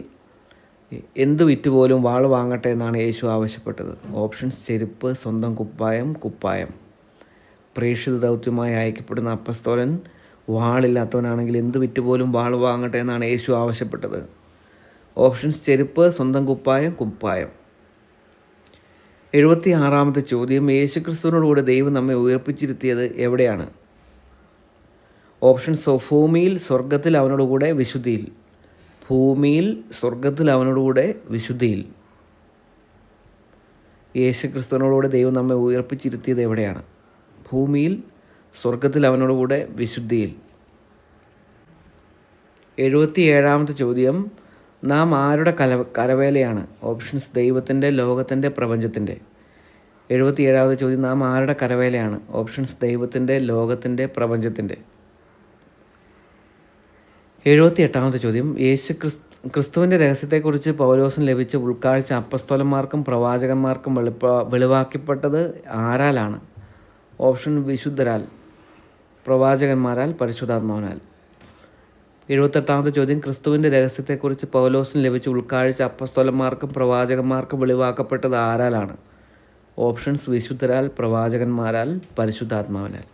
എന്ത് വിറ്റുപോലും വാൾ വാങ്ങട്ടെ എന്നാണ് യേശു ആവശ്യപ്പെട്ടത്? ഓപ്ഷൻസ്: ചെരുപ്പ്, സ്വന്തം കുപ്പായം. പ്രേക്ഷിത ദൗത്യവുമായി അയക്കപ്പെടുന്ന അപ്പസ്തോലൻ വാളില്ലാത്തവനാണെങ്കിൽ എന്ത് വിറ്റുപോലും വാൾ വാങ്ങട്ടെ എന്നാണ് യേശു ആവശ്യപ്പെട്ടത്? ഓപ്ഷൻസ്: ചെരുപ്പ്, സ്വന്തം കുപ്പായം. 76-ാമത്തെ ചോദ്യം, യേശുക്രിസ്തുവിനോടുകൂടെ ദൈവം നമ്മെ ഉയർപ്പിച്ചിരുത്തിയത് എവിടെയാണ്? ഓപ്ഷൻസ്: ഭൂമിയിൽ, സ്വർഗത്തിൽ, അവനോടുകൂടെ, വിശുദ്ധിയിൽ. ഭൂമിയിൽ, സ്വർഗത്തിൽ, അവനോടുകൂടെ, വിശുദ്ധിയിൽ. യേശുക്രിസ്തുവിനോടുകൂടെ ദൈവം നമ്മെ ഉയർപ്പിച്ചിരുത്തിയത് എവിടെയാണ്? ഭൂമിയിൽ, സ്വർഗത്തിൽ, അവനോടുകൂടെ, വിശുദ്ധിയിൽ. 77-ാമത്തെ ചോദ്യം, നാം ആരുടെ കരവേലയാണ്? ഓപ്ഷൻസ്: ദൈവത്തിൻ്റെ, ലോകത്തിൻ്റെ, പ്രപഞ്ചത്തിൻ്റെ. 77-ാമത്തെ ചോദ്യം, നാം ആരുടെ കരവേലയാണ്? ഓപ്ഷൻസ്: ദൈവത്തിൻ്റെ, ലോകത്തിൻ്റെ, പ്രപഞ്ചത്തിൻ്റെ. 78-ാമത്തെ ചോദ്യം, ക്രിസ്തുവിൻ്റെ രഹസ്യത്തെക്കുറിച്ച് പൗലോസിന് ലഭിച്ച ഉൾക്കാഴ്ച അപ്പസ്തോലന്മാർക്കും പ്രവാചകന്മാർക്കും വെളിവാക്കപ്പെട്ടത് ആരാലാണ്? ഓപ്ഷൻ: വിശുദ്ധരാൽ, പ്രവാചകന്മാരാൽ, പരിശുദ്ധാത്മാവിനാൽ. 78-ാമത്തെ ചോദ്യം, ക്രിസ്തുവിൻ്റെ രഹസ്യത്തെക്കുറിച്ച് പൗലോസിന് ലഭിച്ച ഉൾക്കാഴ്ച അപ്പസ്തോലന്മാർക്കും പ്രവാചകന്മാർക്കും വെളിവാക്കപ്പെട്ടത് ആരാലാണ്? ഓപ്ഷൻസ്: വിശുദ്ധരാൽ, പ്രവാചകന്മാരാൽ, പരിശുദ്ധാത്മാവിനാൽ.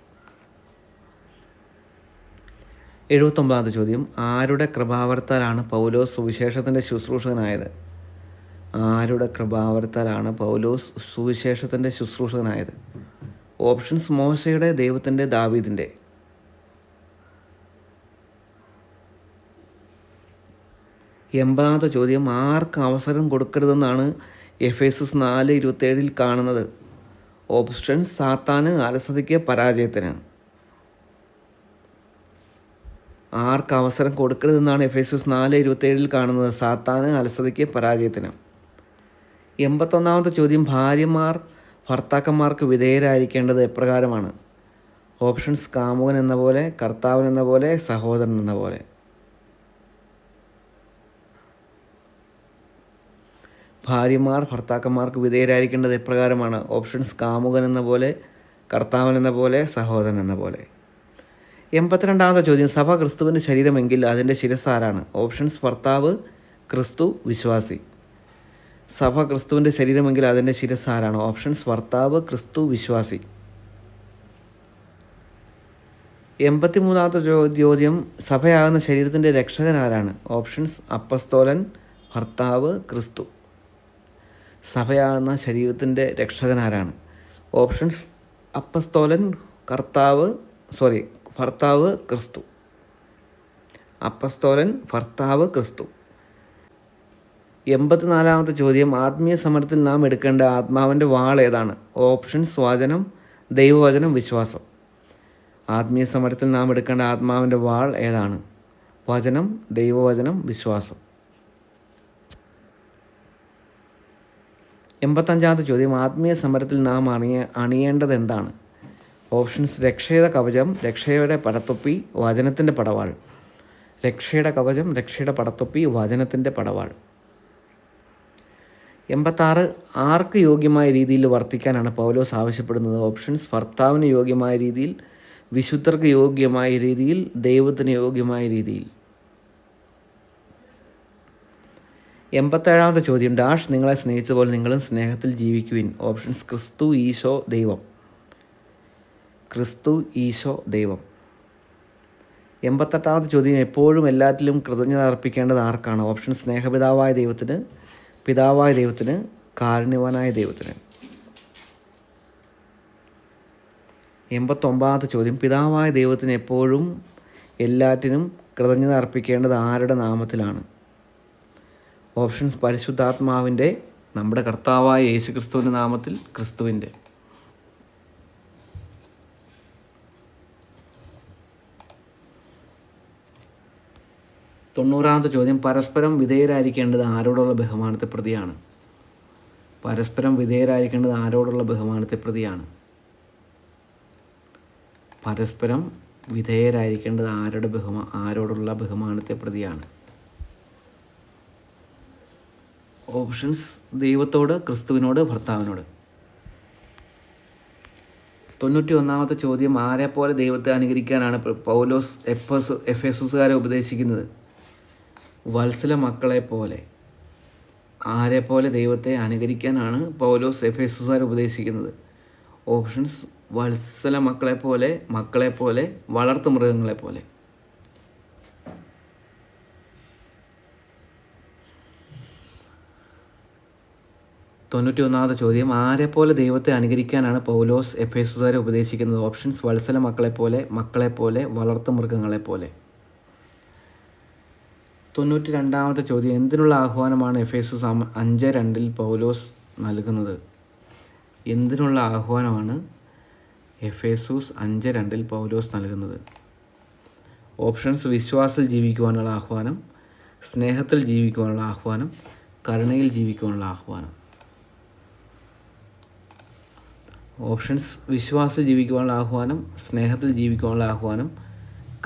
79-ാമത്തെ ചോദ്യം, ആരുടെ കൃപാവരത്താലാണ് പൗലോസ് സുവിശേഷത്തിൻ്റെ ശുശ്രൂഷകനായത്? ആരുടെ കൃപാവരത്താലാണ് പൗലോസ് സുവിശേഷത്തിൻ്റെ ശുശ്രൂഷകനായത്? ഓപ്ഷൻസ്: മോശയുടെ, ദൈവത്തിൻ്റെ, ദാവീദിൻ്റെ. 80-ാമത്തെ ചോദ്യം, ആർക്ക് അവസരം കൊടുക്കരുതെന്നാണ് എഫേസ്യസ് 4:27 കാണുന്നത്? ഓപ്ഷൻസ്: സാത്താന്, അലസതയ്ക്ക്, പരാജയത്തിന്. ആർക്ക് അവസരം കൊടുക്കരുതെന്നാണ് എഫേസ്യസ് 4:27 കാണുന്നത്? സാത്താന്, അലസതയ്ക്ക്, പരാജയത്തിന്. 81-ാമത്തെ ചോദ്യം, ഭാര്യമാർ ഭർത്താക്കന്മാർക്ക് വിധേയരായിരിക്കേണ്ടത് എപ്രകാരമാണ്? ഓപ്ഷൻസ് കാമുകൻ എന്ന പോലെ, കർത്താവൻ എന്ന പോലെ, സഹോദരൻ എന്ന പോലെ. ഭാര്യമാർ ഭർത്താക്കന്മാർക്ക് വിധേയരായിരിക്കേണ്ടത് എപ്രകാരമാണ്? ഓപ്ഷൻസ് കാമുകൻ എന്ന പോലെ, കർത്താവൻ എന്ന പോലെ, സഹോദരൻ എന്ന പോലെ. 82ാമത്തെ ചോദ്യം, സഭ ക്രിസ്തുവിൻ്റെ ശരീരമെങ്കിൽ അതിൻ്റെ ശിരസ്സ് ആരാണ്? ഓപ്ഷൻസ് ഭർത്താവ്, ക്രിസ്തു, വിശ്വാസി. സഭ ക്രിസ്തുവിൻ്റെ ശരീരമെങ്കിൽ അതിൻ്റെ ശിരസ്സ് ആരാണ്? ഓപ്ഷൻസ് ഭർത്താവ്, ക്രിസ്തു, വിശ്വാസി. 83ാമത്തെ ചോദ്യം, സഭയാകുന്ന ശരീരത്തിൻ്റെ രക്ഷകൻ ആരാണ്? ഓപ്ഷൻസ് അപ്പസ്തോലൻ, ഭർത്താവ്, ക്രിസ്തു. സഭയാകുന്ന ശരീരത്തിൻ്റെ രക്ഷകൻ ആരാണ്? ഓപ്ഷൻസ് അപ്പസ്തോലൻ, ഭർത്താവ്, ക്രിസ്തു. അപ്പസ്തോലൻ, ഭർത്താവ്, ക്രിസ്തു. 84ാമത്തെ ചോദ്യം, ആത്മീയ സമരത്തിൽ നാം എടുക്കേണ്ട ആത്മാവിൻ്റെ വാൾ ഏതാണ്? ഓപ്ഷൻസ് വചനം, ദൈവവചനം, വിശ്വാസം. ആത്മീയ സമരത്തിൽ നാം എടുക്കേണ്ട ആത്മാവിൻ്റെ വാൾ ഏതാണ്? വചനം, ദൈവവചനം, വിശ്വാസം. 85ാമത്തെ ചോദ്യം, ആത്മീയ സമരത്തിൽ നാം അണിയേണ്ടത് എന്താണ്? ഓപ്ഷൻസ് രക്ഷയുടെ കവചം, രക്ഷയുടെ പടത്തൊപ്പി, വചനത്തിൻ്റെ പടവാൾ. രക്ഷയുടെ കവചം, രക്ഷയുടെ പടത്തൊപ്പി, വചനത്തിൻ്റെ പടവാൾ. 86, ആർക്ക് യോഗ്യമായ രീതിയിൽ വർത്തിക്കാനാണ് പൗലോസ് ആവശ്യപ്പെടുന്നത്? ഓപ്ഷൻസ് ഭർത്താവിന് യോഗ്യമായ രീതിയിൽ, വിശുദ്ധർക്ക് യോഗ്യമായ രീതിയിൽ, ദൈവത്തിന് യോഗ്യമായ രീതിയിൽ. 87ാമത്തെ ചോദ്യം, ഡാഷ് നിങ്ങളെ സ്നേഹിച്ചതുപോലെ നിങ്ങളും സ്നേഹത്തിൽ ജീവിക്കുവിൻ. ഓപ്ഷൻസ് ക്രിസ്തു, ഈശോ, ദൈവം. ക്രിസ്തു, ഈശോ, ദൈവം. 88ാമത്തെ ചോദ്യം, എപ്പോഴും എല്ലാറ്റിലും കൃതജ്ഞത അർപ്പിക്കേണ്ടത് ആർക്കാണ്? ഓപ്ഷൻ സ്നേഹപിതാവായ ദൈവത്തിന്, പിതാവായ ദൈവത്തിന്, കാരുണ്യവാനായ ദൈവത്തിന്. 89ാമത്തെ ചോദ്യം, പിതാവായ ദൈവത്തിന് എപ്പോഴും എല്ലാറ്റിനും കൃതജ്ഞത അർപ്പിക്കേണ്ടത് ആരുടെ നാമത്തിലാണ്? ഓപ്ഷൻസ് പരിശുദ്ധാത്മാവിൻ്റെ, നമ്മുടെ കർത്താവായ യേശു ക്രിസ്തുവിൻ്റെ നാമത്തിൽ, ക്രിസ്തുവിൻ്റെ. 90ാമത്തെ ചോദ്യം, പരസ്പരം വിധേയരായിരിക്കേണ്ടത് ആരോടുള്ള ബഹുമാനത്തെ പ്രതിയാണ്? പരസ്പരം വിധേയരായിരിക്കേണ്ടത് ആരോടുള്ള ബഹുമാനത്തെ പ്രതിയാണ്? പരസ്പരം വിധേയരായിരിക്കേണ്ടത് ആരോടുള്ള ബഹുമാനത്തെ പ്രതിയാണ്? ഓപ്ഷൻസ് ദൈവത്തോട്, ക്രിസ്തുവിനോട്, ഭർത്താവിനോട്. 91ാമത്തെ ചോദ്യം, ആരെപ്പോലെ ദൈവത്തെ അനുകരിക്കാനാണ് പൗലോസ് എഫേസുകാരെ ഉപദേശിക്കുന്നത്? വത്സല മക്കളെ പോലെ. ആരെപ്പോലെ ദൈവത്തെ അനുകരിക്കാനാണ് പൗലോസ് എഫേസുകാരെ ഉപദേശിക്കുന്നത്? ഓപ്ഷൻസ് വത്സല മക്കളെ പോലെ, വളർത്തു മൃഗങ്ങളെ പോലെ. 91ാമത്തെ ചോദ്യം, ആരെപ്പോലെ ദൈവത്തെ അനുകരിക്കാനാണ് പൗലോസ് എഫേസുകാരെ ഉപദേശിക്കുന്നത്? ഓപ്ഷൻസ് വത്സല മക്കളെ പോലെ, വളർത്തു മൃഗങ്ങളെ പോലെ. 92ാമത്തെ ചോദ്യം, എന്തിനുള്ള ആഹ്വാനമാണ് എഫേസൂസ് 5:2 പൗലോസ് നൽകുന്നത്? എന്തിനുള്ള ആഹ്വാനമാണ് എഫേസൂസ് 5:2 പൗലോസ് നൽകുന്നത്? ഓപ്ഷൻസ് വിശ്വാസത്തിൽ ജീവിക്കുവാനുള്ള ആഹ്വാനം, സ്നേഹത്തിൽ ജീവിക്കുവാനുള്ള ആഹ്വാനം, കരുണയിൽ ജീവിക്കുവാനുള്ള ആഹ്വാനം. ഓപ്ഷൻസ് വിശ്വാസത്തിൽ ജീവിക്കുവാനുള്ള ആഹ്വാനം, സ്നേഹത്തിൽ ജീവിക്കുവാനുള്ള ആഹ്വാനം,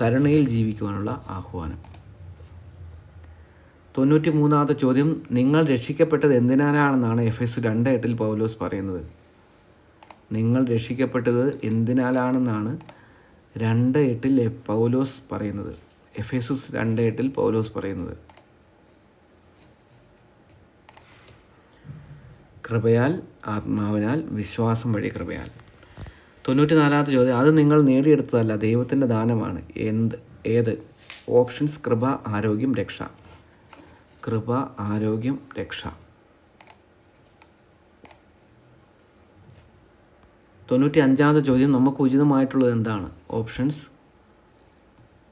കരുണയിൽ ജീവിക്കുവാനുള്ള ആഹ്വാനം. 93ാമത്തെ ചോദ്യം, നിങ്ങൾ രക്ഷിക്കപ്പെട്ടത് എന്തിനാലാണെന്നാണ് എഫേസ് 2:8 പൗലോസ് പറയുന്നത്? നിങ്ങൾ രക്ഷിക്കപ്പെട്ടത് എന്തിനാലാണെന്നാണ് 2:8 പൗലോസ് പറയുന്നത്? എഫേസസ് 2:8 പൗലോസ് പറയുന്നത് കൃപയാൽ, ആത്മാവിനാൽ, വിശ്വാസം വഴി കൃപയാൽ. 94ാമത്തെ ചോദ്യം, അത് നിങ്ങൾ നേടിയെടുത്തതല്ല, ദൈവത്തിൻ്റെ ദാനമാണ്. ഏത്? ഓപ്ഷൻസ് കൃപ, ആരോഗ്യം, രക്ഷ. കൃപ, ആരോഗ്യം, രക്ഷ. 95ാമത്തെ ചോദ്യം, നമുക്ക് ഉചിതമായിട്ടുള്ളത് എന്താണ്? ഓപ്ഷൻസ്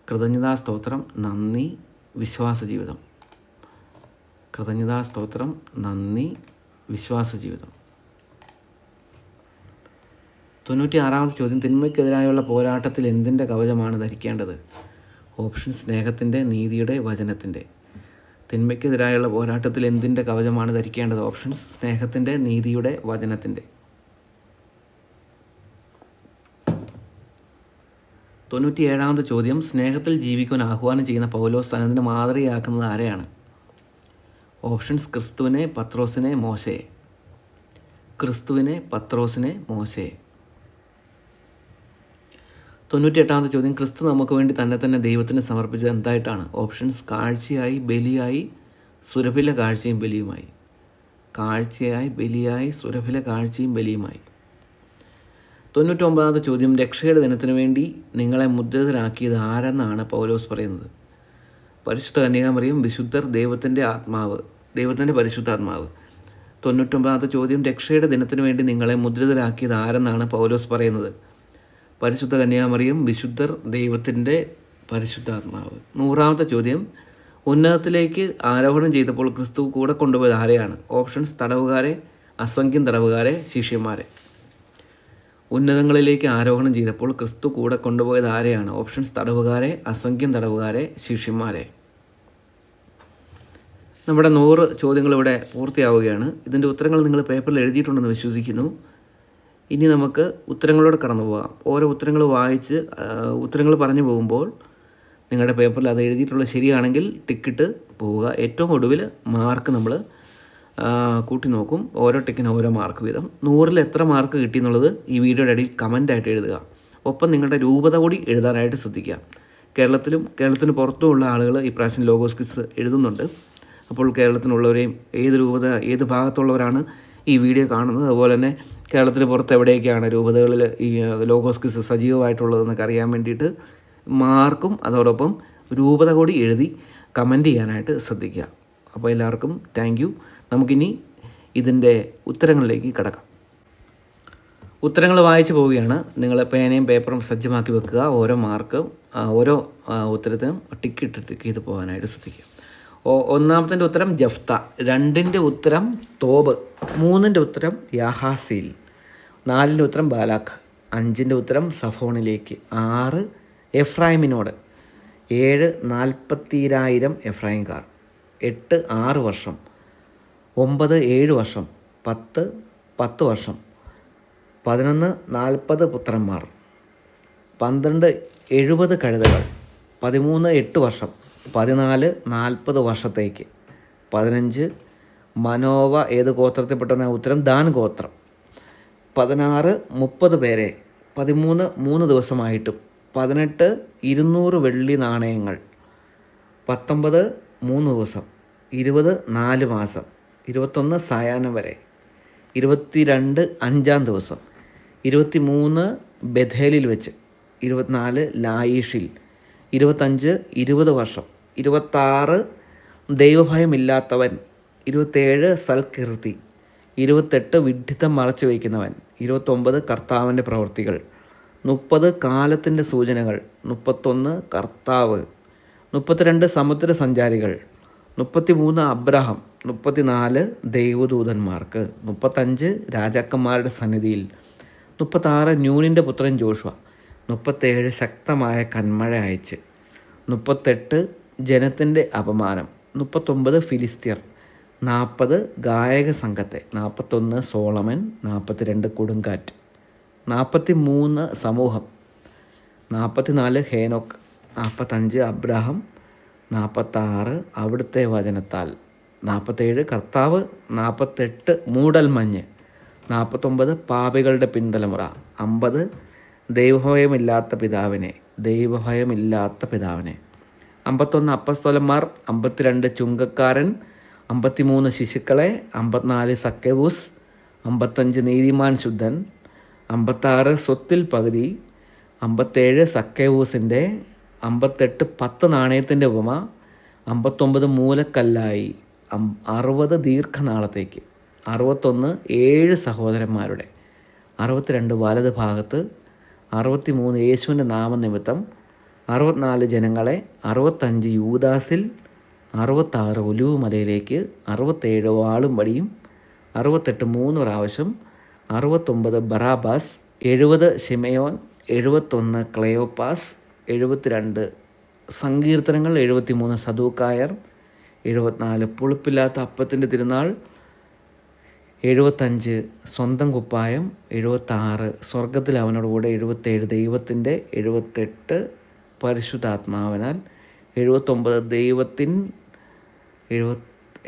കൃതജ്ഞതാ സ്തോത്രം, നന്ദി, വിശ്വാസ ജീവിതം. കൃതജ്ഞതാ സ്തോത്രം, നന്ദി, വിശ്വാസ ജീവിതം. 96ാമത്തെ ചോദ്യം, തിന്മയ്ക്കെതിരായുള്ള പോരാട്ടത്തിൽ എന്തിൻ്റെ കവചമാണ് ധരിക്കേണ്ടത്? ഓപ്ഷൻ സ്നേഹത്തിൻ്റെ, നീതിയുടെ, വചനത്തിൻ്റെ. തിന്മയ്ക്കെതിരായുള്ള പോരാട്ടത്തിൽ എന്തിൻ്റെ കവചമാണ് ധരിക്കേണ്ടത്? ഓപ്ഷൻസ് സ്നേഹത്തിൻ്റെ, നീതിയുടെ, വചനത്തിൻ്റെ. 97-ാമത്തെ ചോദ്യം, സ്നേഹത്തിൽ ജീവിക്കുവാൻ ആഹ്വാനം ചെയ്യുന്ന പൗലോസ് തന്നതിന് മാതൃകയാക്കുന്നത് ആരെയാണ്? ഓപ്ഷൻസ്: ക്രിസ്തുവിനെ, പത്രോസിനെ, മോശയെ. ക്രിസ്തുവിനെ, പത്രോസിനെ, മോശയെ. 98-ാമത്തെ ചോദ്യം, ക്രിസ്തു നമുക്ക് വേണ്ടി തന്നെ ദൈവത്തിന് സമർപ്പിച്ചത് എന്തായിട്ടാണ്? ഓപ്ഷൻസ്: കാഴ്ചയായി, ബലിയായി, സുരഭില കാഴ്ചയും ബലിയുമായി. കാഴ്ചയായി, ബലിയായി, സുരഭില കാഴ്ചയും ബലിയുമായി. 99-ാമത്തെ ചോദ്യം, രക്ഷയുടെ ദിനത്തിനു വേണ്ടി നിങ്ങളെ മുദ്രിതരാക്കിയത് ആരെന്നാണ് പൗലോസ് പറയുന്നത്? പരിശുദ്ധ കന്യകാമറിയം, വിശുദ്ധർ, ദൈവത്തിൻ്റെ പരിശുദ്ധാത്മാവ്. 99-ാമത്തെ ചോദ്യം, രക്ഷയുടെ ദിനത്തിനു വേണ്ടി നിങ്ങളെ മുദ്രിതരാക്കിയത് ആരെന്നാണ് പൗലോസ് പറയുന്നത്? പരിശുദ്ധ കന്യകാമറിയം, വിശുദ്ധർ, ദൈവത്തിൻ്റെ പരിശുദ്ധാത്മാവ്. 100-ാമത്തെ ചോദ്യം, ഉന്നതത്തിലേക്ക് ആരോഹണം ചെയ്തപ്പോൾ ക്രിസ്തു കൂടെ കൊണ്ടുപോയത് ആരെയാണ്? ഓപ്ഷൻസ്: തടവുകാരെ, അസംഖ്യം തടവുകാരെ, ശിഷ്യന്മാരെ. ഉന്നതങ്ങളിലേക്ക് ആരോഹണം ചെയ്തപ്പോൾ ക്രിസ്തു കൂടെ കൊണ്ടുപോയത് ആരെയാണ്? ഓപ്ഷൻസ്: തടവുകാരെ, അസംഖ്യം തടവുകാരെ, ശിഷ്യന്മാരെ. നമ്മുടെ 100 ചോദ്യങ്ങൾ ഇവിടെ പൂർത്തിയാവുകയാണ്. ഇതിൻ്റെ ഉത്തരങ്ങൾ നിങ്ങൾ പേപ്പറിൽ എഴുതിയിട്ടുണ്ടെന്ന് വിശ്വസിക്കുന്നു. ഇനി നമുക്ക് ഉത്തരങ്ങളോട് കടന്നു പോകാം. ഓരോ ഉത്തരങ്ങൾ വായിച്ച് ഉത്തരങ്ങൾ പറഞ്ഞു പോകുമ്പോൾ നിങ്ങളുടെ പേപ്പറിൽ അത് എഴുതിയിട്ടുള്ളത് ശരിയാണെങ്കിൽ ടിക്കിട്ട് പോവുക. ഏറ്റവും ഒടുവിൽ മാർക്ക് നമ്മൾ കൂട്ടി നോക്കും. ഓരോ ടിക്കിന് ഓരോ മാർക്ക് വീതം. 100-ൽ എത്ര മാർക്ക് കിട്ടി എന്നുള്ളത് ഈ വീഡിയോയുടെ ഇടയിൽ കമൻ്റായിട്ട് എഴുതുക. ഒപ്പം നിങ്ങളുടെ രൂപത കൂടി എഴുതാനായിട്ട് ശ്രദ്ധിക്കുക. കേരളത്തിന് പുറത്തുമുള്ള ആളുകൾ ഈ പ്രാവശ്യം ലോഗോസ് ക്വിസ് എഴുതുന്നുണ്ട്. അപ്പോൾ കേരളത്തിനുള്ളവരെയും ഏത് ഭാഗത്തുള്ളവരാണ് ഈ വീഡിയോ കാണുന്നത്, അതുപോലെ തന്നെ കേരളത്തിന് പുറത്ത് എവിടെയൊക്കെയാണ് രൂപതകളിൽ ഈ ലോഗോസ് ക്വിസ് സജീവമായിട്ടുള്ളതെന്നൊക്കെ അറിയാൻ വേണ്ടിയിട്ട് മാർക്കും അതോടൊപ്പം രൂപത കൂടി എഴുതി കമൻറ്റ് ചെയ്യാനായിട്ട് ശ്രദ്ധിക്കുക. അപ്പോൾ എല്ലാവർക്കും താങ്ക് യു. നമുക്കിനി ഇതിൻ്റെ ഉത്തരങ്ങളിലേക്ക് കടക്കാം. ഉത്തരങ്ങൾ വായിച്ചു പോവുകയാണ്. നിങ്ങൾ പേനയും പേപ്പറും സജ്ജമാക്കി വെക്കുക. ഓരോ ഉത്തരത്തിനും ടിക്ക് ചെയ്ത് പോകാനായിട്ട് ശ്രദ്ധിക്കുക. 1-ാമത്തെ ഉത്തരം ജഫ്ത, 2-ൻ്റെ ഉത്തരം തോബ്, 3-ൻ്റെ ഉത്തരം യാഹാസീൽ, 4-ൻ്റെ ഉത്തരം ബാലാഖ്, 5-ൻ്റെ ഉത്തരം സഫോണിലേക്ക്, 6 എഫ്രായിമിനോട്, 7 40,000 എഫ്രായിംകാർ, 8 6 വർഷം, 9 7 വർഷം, 10 വർഷം, 11 40 പുത്രന്മാർ, 12 70 കഴുതകൾ, 13 8 വർഷം, 14 40 വർഷത്തേക്ക്, 15 മനോവ ഏത് ഗോത്രത്തിൽപ്പെട്ടവനാണ്? ഉത്തരം ദാൻ ഗോത്രം, 16 30 പേരെ, 13 3 ദിവസമായിട്ടും, 18 200 വെള്ളി നാണയങ്ങൾ, 19 3 ദിവസം, 20 4 മാസം, 21 സായാഹ്നം വരെ, 22 5-ാം ദിവസം, 23 ബഥേലിൽ വെച്ച്, 24 ലായിഷിൽ, 25 20 വർഷം, 26 ദൈവഭയമില്ലാത്തവൻ, 27 സൽകീർത്തി, 28 വിഡ്ഢിത്തം മറച്ചു വയ്ക്കുന്നവൻ, 29 കർത്താവിൻ്റെ പ്രവൃത്തികൾ, 30 കാലത്തിൻ്റെ സൂചനകൾ, 31 കർത്താവ്, 32 സമുദ്ര സഞ്ചാരികൾ, 33 അബ്രഹാം, 34 ദൈവദൂതന്മാർക്ക്, 35 രാജാക്കന്മാരുടെ സന്നിധിയിൽ, 36 ന്യൂനിൻ്റെ പുത്രൻ ജോഷുവ, 37 ശക്തമായ കന്മഴ അയച്ച്, 38 ജനത്തിൻ്റെ അപമാനം, 39 ഫിലിസ്തീർ, 40 ഗായക സംഘത്തെ, 41 സോളമൻ, 42 കൊടുങ്കാറ്റ്, 43 സമൂഹം, 44 ഹേനോക്ക്, 45 അബ്രഹാം, 46 അവിടുത്തെ വചനത്താൽ, 47 കർത്താവ്, 48 മൂടൽമഞ്ഞ്, 49 പാപികളുടെ പിൻതലമുറ, 50 ദൈവഭയമില്ലാത്ത പിതാവിനെ, 51 അപ്പസ്തോലന്മാർ, 52 ചുങ്കക്കാരൻ, 53 ശിശുക്കളെ, 54 സക്കേവൂസ്, 55 നീതിമാൻ ശുദ്ധൻ, 56 സ്വത്തിൽ പകുതി, 57 സക്കേവൂസിൻ്റെ, 58 10 നാണയത്തിൻ്റെ ഉപമ, 59 മൂലക്കല്ലായി, 60 ദീർഘനാളത്തേക്ക്, 61 7 സഹോദരന്മാരുടെ, 62 വലത് ഭാഗത്ത്, 63 യേശുവിൻ്റെ നാമനിമിത്തം, 64 ജനങ്ങളെ, 65 യൂദാസിൽ, 66 ഒലിവ് മലയിലേക്ക്, 67 വാളും വടിയും, 68 3 പ്രാവശ്യം, 69 ബറാബാസ്, 70 ശിമയോൻ, 71 ക്ലെയോപ്പാസ്, 72 സങ്കീർത്തനങ്ങൾ, 73 സദൂക്കായർ, 74 പുളിപ്പില്ലാത്ത അപ്പത്തിൻ്റെ തിരുനാൾ, 75 സ്വന്തം കുപ്പായം, 76 സ്വർഗത്തിൽ അവനോട് കൂടെ, 77 ദൈവത്തിൻ്റെ, 78 പരിശുദ്ധാത്മാവിനാൽ, 79 ദൈവത്തിൻ,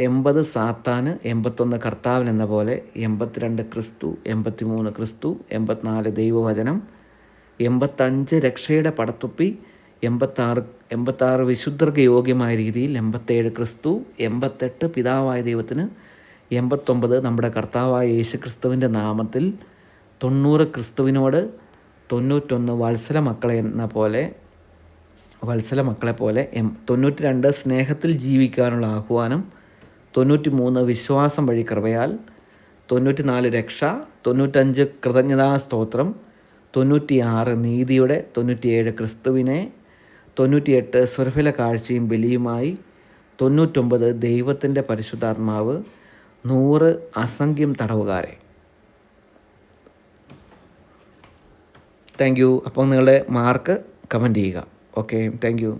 80 സാത്താന്, 81 കർത്താവൻ എന്ന പോലെ, 82 ക്രിസ്തു, 83 ക്രിസ്തു, 84 ദൈവവചനം, 85 രക്ഷയുടെ പടത്തൊപ്പി, 86 വിശുദ്ധർക്ക് യോഗ്യമായ രീതിയിൽ, 87 ക്രിസ്തു, 88 പിതാവായ ദൈവത്തിന്, 89 നമ്മുടെ കർത്താവായ യേശു ക്രിസ്തുവിൻ്റെ നാമത്തിൽ, 90 ക്രിസ്തുവിനോട്, 91 വത്സല മക്കളെ പോലെ, 92 സ്നേഹത്തിൽ ജീവിക്കാനുള്ള ആഹ്വാനം, 93 വിശ്വാസം വഴി കൃപയാൽ, 94 രക്ഷ, 95 കൃതജ്ഞതാ സ്തോത്രം, 96 നീതിയുടെ, 97 ക്രിസ്തുവിനെ, 98 സുരഭില കാഴ്ചയും ബലിയുമായി, 99 ദൈവത്തിൻ്റെ പരിശുദ്ധാത്മാവ്, 100 അസംഖ്യം തടവുകാരെ. Thank you. അപ്പോൾ നിങ്ങളുടെ മാർക്ക് കമൻറ്റ് ചെയ്യുക. Okay, thank you.